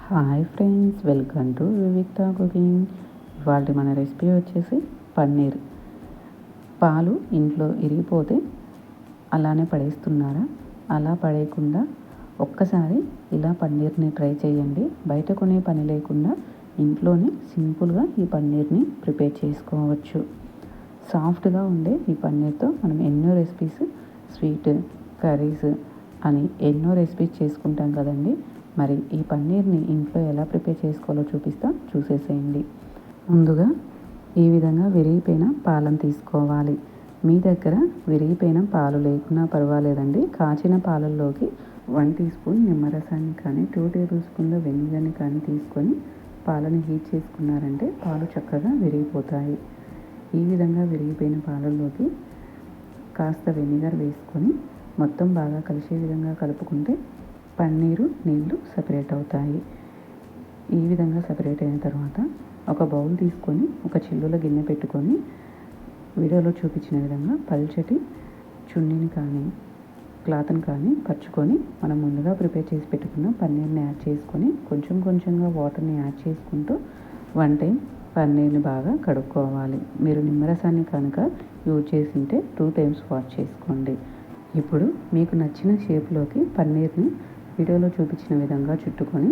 Hi friends, welcome to వివిక్త cooking. ఇవాళ మన రెసిపీ వచ్చేసి పన్నీర్. పాలు ఇంట్లో ఇరిగిపోతే అలానే పడేస్తున్నారా? అలా పడేయకుండా ఒక్కసారి ఇలా పన్నీర్ని ట్రై చేయండి. బయట కొనే పని లేకుండా ఇంట్లోనే సింపుల్గా ఈ పన్నీర్ని ప్రిపేర్ చేసుకోవచ్చు. సాఫ్ట్గా ఉండే ఈ పన్నీర్తో మనం ఎన్నో రెసిపీస్, స్వీట్, కర్రీస్ అని ఎన్నో రెసిపీస్ చేసుకుంటాం కదండి. మరి ఈ పన్నీర్ని ఇంట్లో ఎలా ప్రిపేర్ చేసుకోవాలో చూసేసేయండి. ముందుగా ఈ విధంగా విరిగిపోయిన పాలను తీసుకోవాలి. మీ దగ్గర విరిగిపోయిన పాలు లేకున్నా పర్వాలేదండి. కాచిన పాలల్లోకి 1 టీ స్పూన్ నిమ్మరసాన్ని కానీ 2 టేబుల్ స్పూన్ల వెనిగర్ని కానీ తీసుకొని పాలని హీట్ చేసుకున్నారంటే పాలు చక్కగా విరిగిపోతాయి. ఈ విధంగా విరిగిపోయిన పాలల్లోకి కాస్త వెనిగర్ వేసుకొని మొత్తం బాగా కలిసే విధంగా కలుపుకుంటే పన్నీరు నీళ్ళు సపరేట్ అవుతాయి. ఈ విధంగా సపరేట్ అయిన తర్వాత ఒక బౌల్ తీసుకొని ఒక చిల్లుల గిన్నె పెట్టుకొని వీడియోలో చూపించిన విధంగా పల్చటి చున్నీని కానీ క్లాత్ని కానీ పరుచుకొని మనం ముందుగా ప్రిపేర్ చేసి పెట్టుకున్న పన్నీర్ని యాడ్ చేసుకొని కొంచెం కొంచెంగా వాటర్ని యాడ్ చేసుకుంటూ 1 టైం పన్నీర్ని బాగా కడుక్కోవాలి. మీరు నిమ్మరసాన్ని కనుక యూజ్ చేసింటే 2 టైమ్స్ వాష్ చేసుకోండి. ఇప్పుడు మీకు నచ్చిన షేప్లోకి పన్నీర్ని వీడియోలో చూపించిన విధంగా చుట్టుకొని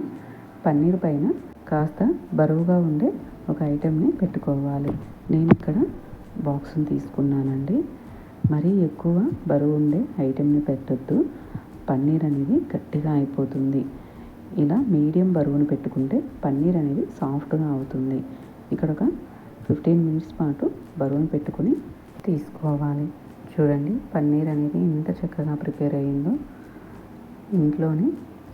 పన్నీర్ పైన కాస్త బరువుగా ఉండే ఒక ఐటెంని పెట్టుకోవాలి. నేను ఇక్కడ బాక్స్ని తీసుకున్నానండి. మరీ ఎక్కువ బరువు ఉండే ఐటెంని పెట్టొద్దు, పన్నీర్ అనేది గట్టిగా అయిపోతుంది. ఇలా మీడియం బరువును పెట్టుకుంటే పన్నీర్ అనేది సాఫ్ట్గా అవుతుంది. ఇక్కడ ఒక 15 మినిట్స్ పాటు బరువును పెట్టుకొని తీసుకోవాలి. చూడండి, పన్నీర్ అనేది ఎంత చక్కగా ప్రిపేర్ అయ్యిందో. ఇంట్లోనే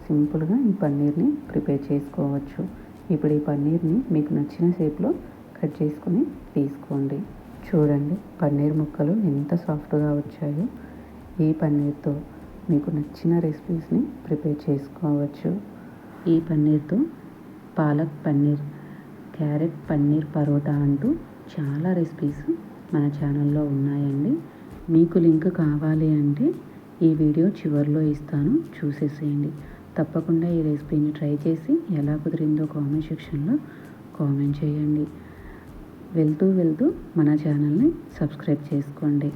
సింపుల్గా ఈ పన్నీర్ని ప్రిపేర్ చేసుకోవచ్చు. ఇప్పుడు ఈ పన్నీర్ని మీకు నచ్చిన షేప్లో కట్ చేసుకొని తీసుకోండి. చూడండి, పన్నీర్ ముక్కలు ఎంత సాఫ్ట్గా వచ్చాయో. ఈ పన్నీర్తో మీకు నచ్చిన రెసిపీస్ని ప్రిపేర్ చేసుకోవచ్చు. ఈ పన్నీర్తో పాలక్ పన్నీర్, క్యారెట్ పన్నీర్ పరోటా అంటూ చాలా రెసిపీస్ మన ఛానల్లో ఉన్నాయండి. మీకు లింక్ కావాలి అంటే ఈ వీడియో చివరిలో ఇస్తాను, చూసేసేయండి. తప్పకుండా ఈ రెసిపీని ట్రై చేసి ఎలా కుదిరిందో కామెంట్ సెక్షన్లో కామెంట్ చేయండి. వెళ్తూ మన ఛానల్ని సబ్స్క్రైబ్ చేసుకోండి.